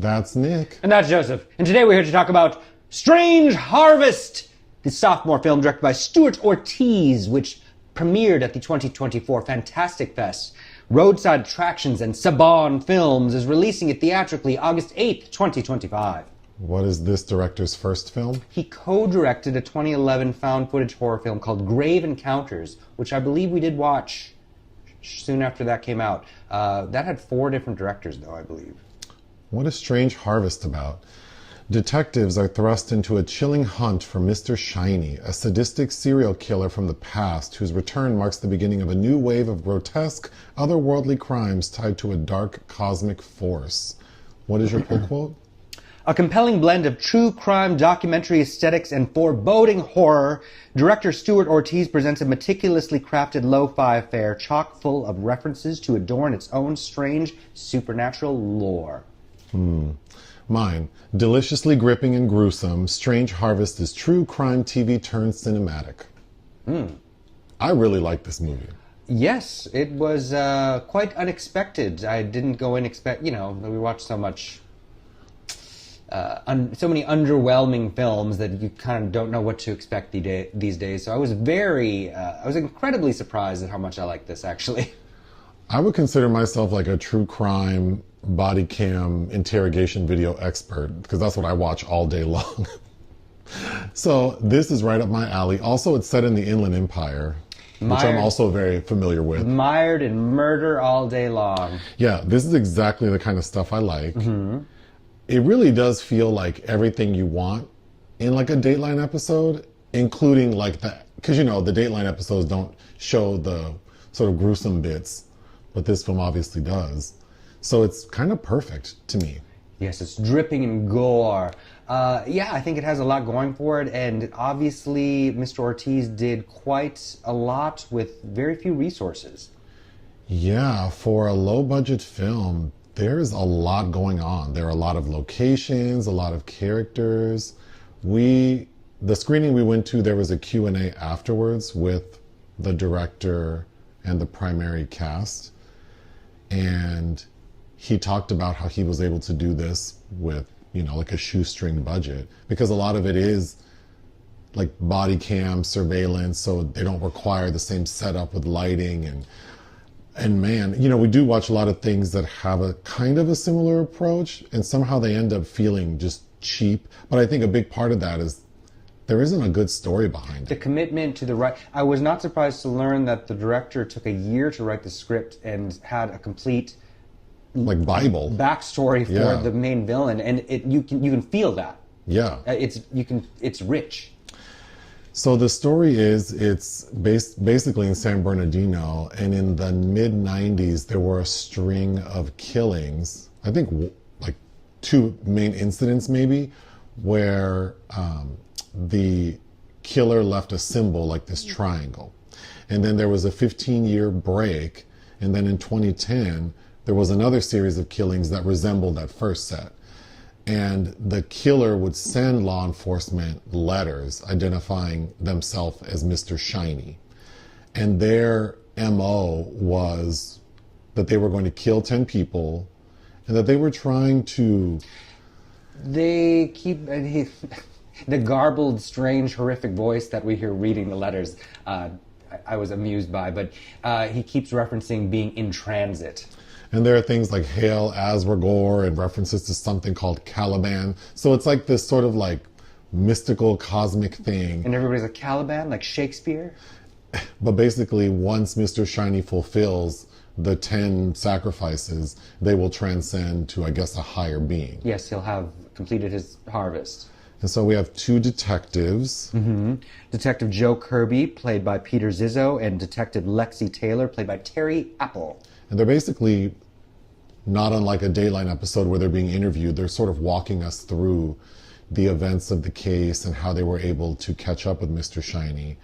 That's Nick. And that's Joseph. And today we're here to talk about Strange Harvest, the sophomore film directed by Stuart Ortiz, which premiered at the 2024 Fantastic Fest. Roadside Attractions and Saban Films is releasing it theatrically August 8th, 2025. What is this director's first film? He co-directed a 2011 found footage horror film called Grave Encounters, which I believe we did watch soon after that came out. That had 4 different directors, though, I believe. What is Strange Harvest about? Detectives are thrust into a chilling hunt for Mr. Shiny, a sadistic serial killer from the past whose return marks the beginning of a new wave of grotesque, otherworldly crimes tied to a dark cosmic force. What is your pull quote? A compelling blend of true crime documentary aesthetics and foreboding horror, director Stuart Ortiz presents a meticulously crafted lo-fi affair chock full of references to adorn its own strange supernatural lore. Mine. Deliciously gripping and gruesome, Strange Harvest is true crime TV turned cinematic. I really like this movie. Yes, it was quite unexpected. I didn't go in we watched so much... so many underwhelming films that you kind of don't know what to expect these days. So I was I was incredibly surprised at how much I liked this, actually. I would consider myself like a true crime body cam interrogation video expert because that's what I watch all day long. So this is right up my alley. Also, it's set in the Inland Empire, which I'm also very familiar with. Mired in murder all day long. Yeah, this is exactly the kind of stuff I like. It really does feel like everything you want in like a Dateline episode, including like that, because the Dateline episodes don't show the sort of gruesome bits, but this film obviously does. So it's kind of perfect to me. Yes, it's dripping in gore. I think it has a lot going for it, and obviously Mr. Ortiz did quite a lot with very few resources. Yeah, for a low-budget film, there's a lot going on. There are a lot of locations, a lot of characters. The screening we went to, there was a Q&A afterwards with the director and the primary cast. And he talked about how he was able to do this with, like a shoestring budget. Because a lot of it is like body cam surveillance, so they don't require the same setup with lighting and man, we do watch a lot of things that have a kind of a similar approach, and somehow they end up feeling just cheap. But I think a big part of that is there isn't a good story behind it. The commitment to the right. I was not surprised to learn that the director took a year to write the script and had a complete like Bible backstory for the main villain, and you can feel that. Yeah, it's rich. So the story is, it's basically in San Bernardino, and in the mid-90s, there were a string of killings, I think like 2 main incidents maybe, where the killer left a symbol like this triangle. And then there was a 15-year break, and then in 2010, there was another series of killings that resembled that first set. And the killer would send law enforcement letters identifying themselves as Mr. Shiny. And their MO was that they were going to kill 10 people and that they were trying to... They keep... the garbled, strange, horrific voice that we hear reading the letters, I was amused by, but he keeps referencing being in transit. And there are things like Hail Asragor and references to something called Caliban. So it's like this sort of like mystical cosmic thing. And everybody's like, Caliban, like Shakespeare? But basically, once Mr. Shiny fulfills the 10 sacrifices, they will transcend to, I guess, a higher being. Yes, he'll have completed his harvest. And so we have 2 detectives. Detective Joe Kirby, played by Peter Zizzo, and Detective Lexi Taylor, played by Terri Apple. And they're basically not unlike a Dateline episode where they're being interviewed. They're sort of walking us through the events of the case and how they were able to catch up with Mr. Shiny.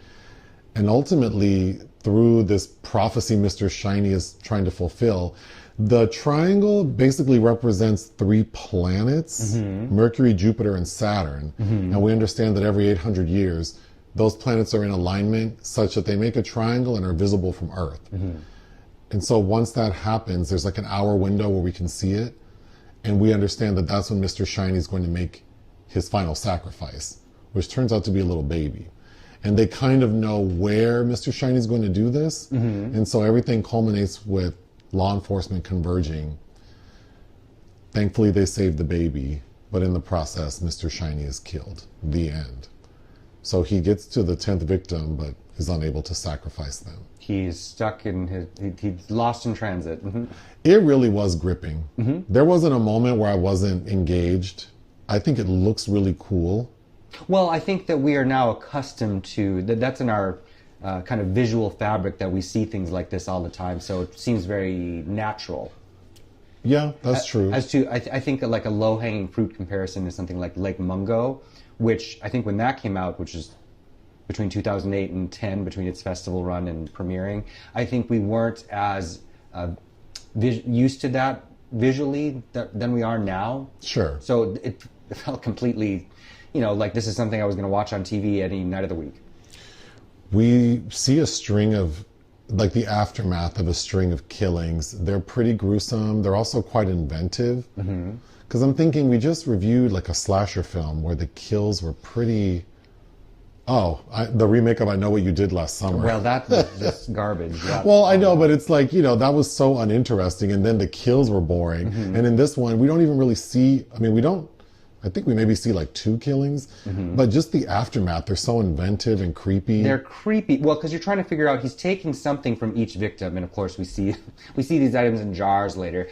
And ultimately, through this prophecy Mr. Shiny is trying to fulfill, the triangle basically represents 3 planets, Mercury, Jupiter, and Saturn. And we understand that every 800 years, those planets are in alignment such that they make a triangle and are visible from Earth. And so once that happens, there's like an hour window where we can see it. And we understand that that's when Mr. Shiny is going to make his final sacrifice, which turns out to be a little baby. And they kind of know where Mr. Shiny is going to do this. And so everything culminates with law enforcement converging. Thankfully, they saved the baby, but in the process, Mr. Shiny is killed. The end. So he gets to the 10th victim, but is unable to sacrifice them. He's stuck in he's lost in transit. It really was gripping. There wasn't a moment where I wasn't engaged. I think it looks really cool. Well, I think that we are now accustomed to that's in our kind of visual fabric that we see things like this all the time. So it seems very natural. Yeah, that's true. As to, I think like a low-hanging fruit comparison is something like Lake Mungo, which I think when that came out, which is between 2008 and 10, between its festival run and premiering, I think we weren't as used to that visually than we are now. Sure. So it felt completely, like this is something I was going to watch on TV any night of the week. We see a string of, like the aftermath of a string of killings. They're pretty gruesome. They're also quite inventive. Because I'm thinking we just reviewed like a slasher film where the kills were pretty... the remake of I Know What You Did Last Summer. Well, that was just garbage. Yeah. Well, I know, but it's like, that was so uninteresting, and then the kills were boring. And in this one, we don't even really see, I think we maybe see like 2 killings, but just the aftermath, they're so inventive and creepy. They're creepy. Well, because you're trying to figure out, he's taking something from each victim, and of course we see these items in jars later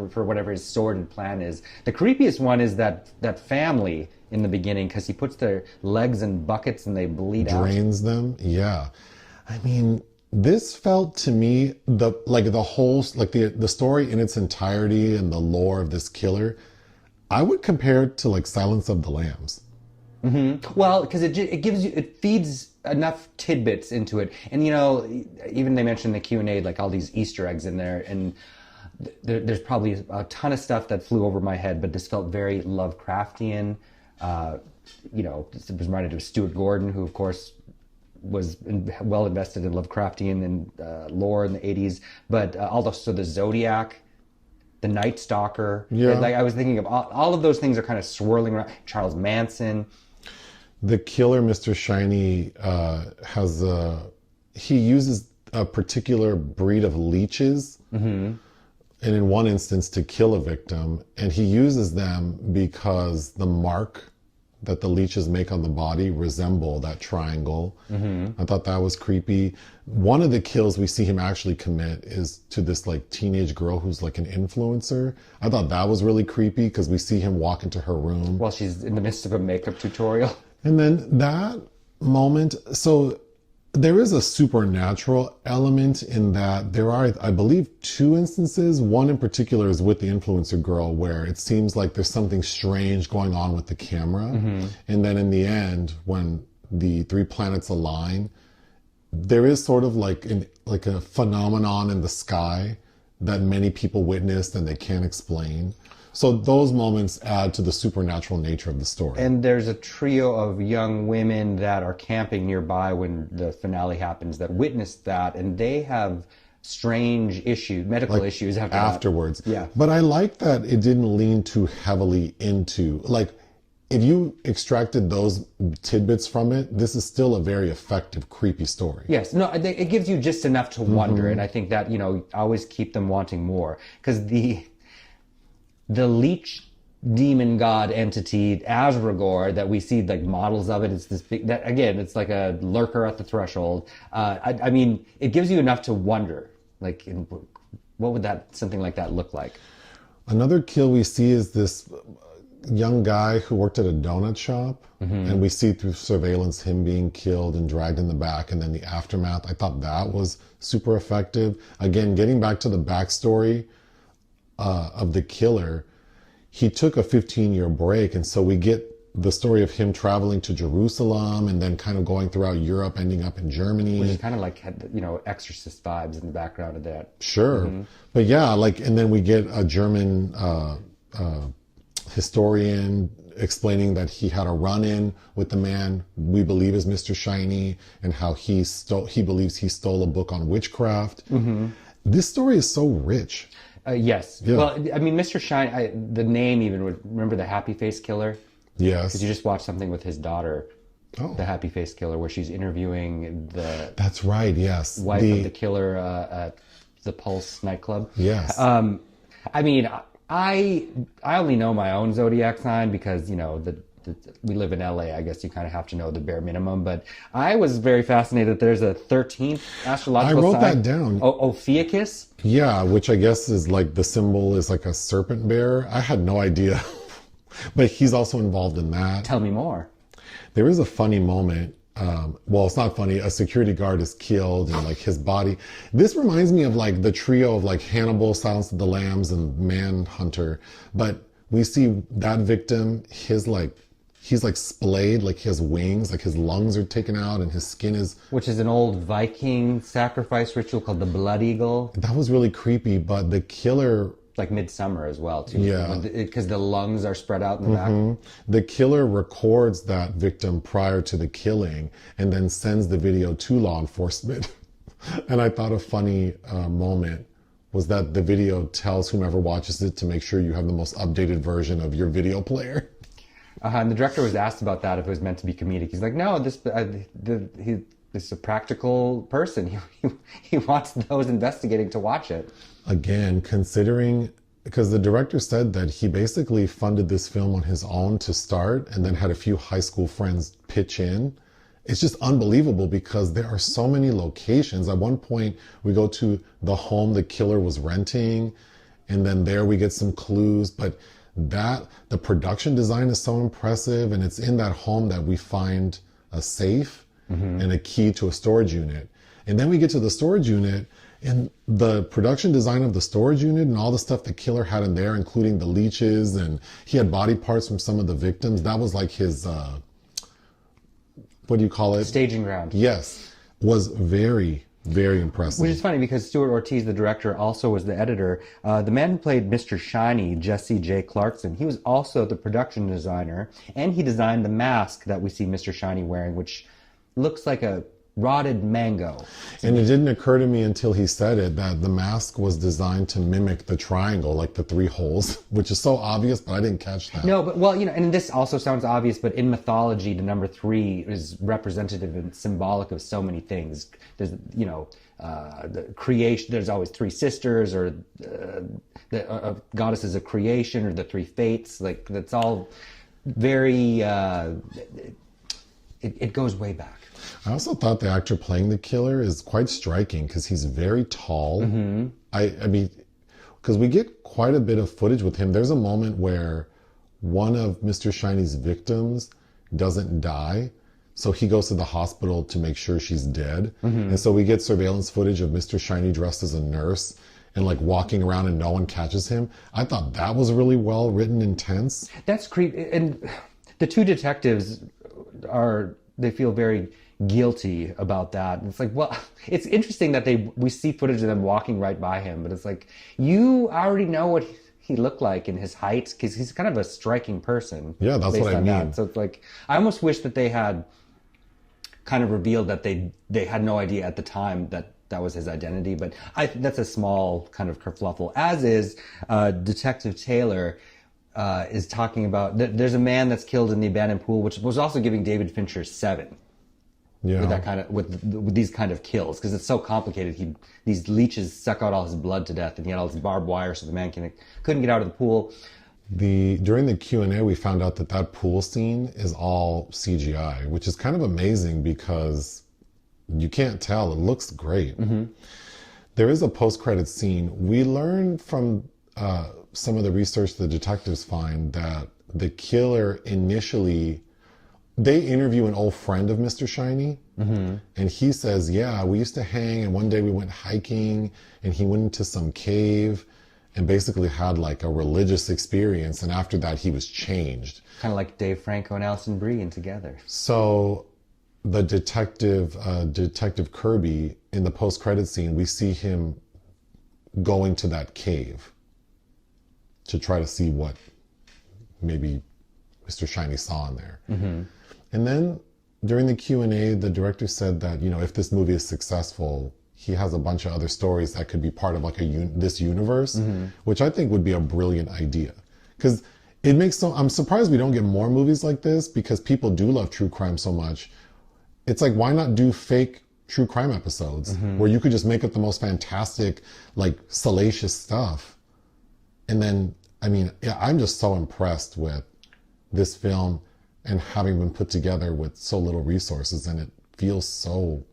for whatever his sordid plan is. The creepiest one is that family in the beginning, because he puts their legs in buckets and they bleed out. Drains them, yeah. This felt to me the story in its entirety and the lore of this killer, I would compare it to like Silence of the Lambs. Well, because it feeds enough tidbits into it, and even they mentioned in the Q&A like all these Easter eggs in there, and there's probably a ton of stuff that flew over my head, but this felt very Lovecraftian. It was reminded of Stuart Gordon, who of course was well invested in Lovecraftian and lore in the 80s, but also the Zodiac, the Night Stalker. Yeah. Like I was thinking of all of those things are kind of swirling around. Charles Manson. The killer, Mr. Shiny, he uses a particular breed of leeches, and in one instance to kill a victim, and he uses them because the mark that the leeches make on the body resemble that triangle. I thought that was creepy. One of the kills we see him actually commit is to this like teenage girl who's like an influencer. I thought that was really creepy because we see him walk into her room while she's in the midst of a makeup tutorial. And then that moment, so there is a supernatural element in that there are, I believe, 2 instances. One in particular is with the influencer girl where it seems like there's something strange going on with the camera. And then in the end, when the 3 planets align, there is sort of like a phenomenon in the sky that many people witnessed and they can't explain. So those moments add to the supernatural nature of the story. And there's a trio of young women that are camping nearby when the finale happens that witnessed that, and they have strange medical issues afterwards. Yeah. But I like that it didn't lean too heavily into, if you extracted those tidbits from it, this is still a very effective, creepy story. Yes. No, it gives you just enough to wonder, and I think that, always keep them wanting more. Because the leech demon god entity, Asragor, that we see like models of it, it's this big, that again, it's like a lurker at the threshold. It gives you enough to wonder, what would something like that look like? Another kill we see is this young guy who worked at a donut shop, and we see through surveillance him being killed and dragged in the back, and then the aftermath. I thought that was super effective. Again, getting back to the backstory of the killer, he took a 15-year break, and so we get the story of him traveling to Jerusalem and then kind of going throughout Europe, ending up in Germany. Which is kind of like, Exorcist vibes in the background of that. Sure. But yeah, and then we get a German historian explaining that he had a run-in with the man we believe is Mr. Shiny, and how he believes he stole a book on witchcraft. This story is so rich. Yes. Yeah. Well, I mean, Mr. Shiny, the name even, remember the Happy Face Killer? Yes. Because you just watched something with his daughter, Oh. the Happy Face Killer, where she's interviewing the That's right, yes. wife of the killer at the Pulse nightclub. Yes. I mean, I only know my own zodiac sign because, you know, we live in LA. I guess you kind of have to know the bare minimum. But I was very fascinated that there's a 13th astrological sign. I wrote that down. Ophiuchus? Yeah, which I guess is like the symbol is like a serpent bearer. I had no idea. But he's also involved in that. Tell me more. There is a funny moment. Well, it's not funny. A security guard is killed and like his body. This reminds me of like the trio of like Hannibal, Silence of the Lambs, and Manhunter. But we see that victim, he's like splayed, like he has wings, like his lungs are taken out and his skin is... Which is an old Viking sacrifice ritual called the Blood Eagle. That was really creepy, but the killer... Like Midsummer as well, too. Yeah. Because the lungs are spread out in the back. The killer records that victim prior to the killing and then sends the video to law enforcement. And I thought a funny moment was that the video tells whomever watches it to make sure you have the most updated version of your video player. And the director was asked about that, if it was meant to be comedic. He's like, no, this is a practical person. He wants those investigating to watch it. Again, considering, because the director said that he basically funded this film on his own to start and then had a few high school friends pitch in. It's just unbelievable because there are so many locations. At one point, we go to the home the killer was renting, and then there we get some clues. But the production design is so impressive, and it's in that home that we find a safe and a key to a storage unit. And then we get to the storage unit, and the production design of the storage unit and all the stuff the killer had in there, including the leeches, and he had body parts from some of the victims. That was like his, what do you call it? Staging ground. Yes. Was very, very impressive. Which is funny because Stuart Ortiz, the director, also was the editor. The man who played Mr. Shiny, Jessee J. Clarkson, he was also the production designer, and he designed the mask that we see Mr. Shiny wearing, which looks like a rotted mango. And it didn't occur to me until he said it that the mask was designed to mimic the triangle, like the 3 holes, which is so obvious, but I didn't catch that. No, but well, you know, and this also sounds obvious, but in mythology, the number 3 is representative and symbolic of so many things. There's, you know, the creation, there's always 3 sisters, or the goddesses of creation, or the 3 fates. Like, that's all very, it goes way back. I also thought the actor playing the killer is quite striking because he's very tall. I mean, because we get quite a bit of footage with him. There's a moment where one of Mr. Shiny's victims doesn't die, so he goes to the hospital to make sure she's dead. And so we get surveillance footage of Mr. Shiny dressed as a nurse and like walking around and no one catches him. I thought that was really well written and tense. That's creepy. And the 2 detectives they feel very guilty about that. And it's like, well, it's interesting that we see footage of them walking right by him, but it's like, you already know what he looked like in his height, because he's kind of a striking person. Yeah, that's what I mean. That. So it's like, I almost wish that they had kind of revealed that they had no idea at the time that was his identity, but that's a small kind of kerfluffle, as is Detective Taylor is talking about, there's a man that's killed in the abandoned pool, which was also giving David Fincher 7. Yeah. With that kind of with these kind of kills, because it's so complicated. These leeches suck out all his blood to death, and he had all this barbed wire, so the man couldn't get out of the pool. During the Q&A, we found out that pool scene is all CGI, which is kind of amazing because you can't tell. It looks great. There is a post-credit scene. We learned from some of the research the detectives find that the killer initially... They interview an old friend of Mr. Shiny, and he says, yeah, we used to hang, and one day we went hiking, and he went into some cave and basically had like a religious experience, and after that he was changed. Kind of like Dave Franco and Alison Brie in Together. So the detective Kirby, in the post-credit scene, we see him going to that cave to try to see what maybe Mr. Shiny saw in there. And then during the Q&A, the director said that, you know, if this movie is successful, he has a bunch of other stories that could be part of like this universe, which I think would be a brilliant idea. Because it makes I'm surprised we don't get more movies like this, because people do love true crime so much. It's like, why not do fake true crime episodes where you could just make up the most fantastic, like salacious stuff. And then, I mean, yeah, I'm just so impressed with this film and having been put together with so little resources, and it feels so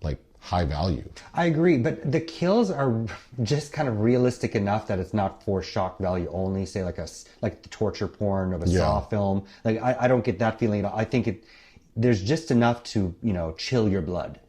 like high value. I agree, but the kills are just kind of realistic enough that it's not for shock value only. Say like the torture porn of a Saw film. Like I don't get that feeling at all. I think there's just enough to, you know, chill your blood.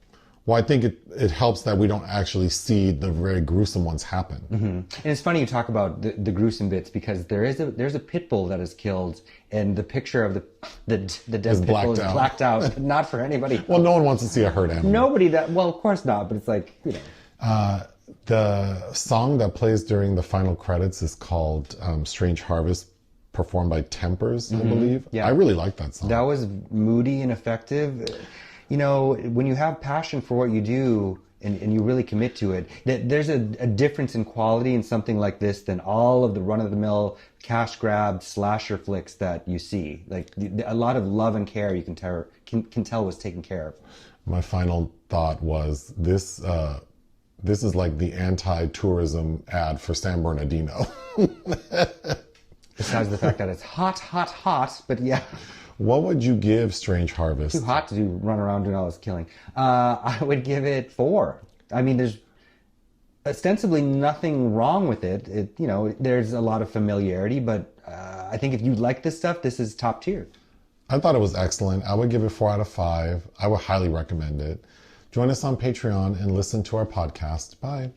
Well, I think it helps that we don't actually see the very gruesome ones happen. And it's funny you talk about the gruesome bits, because there's a pit bull that is killed, and the picture of the dead pit bull is blacked out, but not for anybody. Well, no one wants to see a hurt animal. Nobody well, of course not, but it's like, you know. The song that plays during the final credits is called Strange Harvest, performed by Tempers, I believe. Yeah. I really like that song. That was moody and effective. You know, when you have passion for what you do and you really commit to it, there's a difference in quality in something like this than all of the run-of-the-mill cash grab slasher flicks that you see. Like a lot of love and care you can tell was taken care of. My final thought was this is like the anti-tourism ad for San Bernardino. Besides the fact that it's hot, hot, hot, but yeah. What would you give Strange Harvest? Too hot to run around doing all this killing. I would give it 4. I mean, there's ostensibly nothing wrong with it. You know, there's a lot of familiarity, but I think if you like this stuff, this is top tier. I thought it was excellent. I would give it 4 out of 5. I would highly recommend it. Join us on Patreon and listen to our podcast. Bye.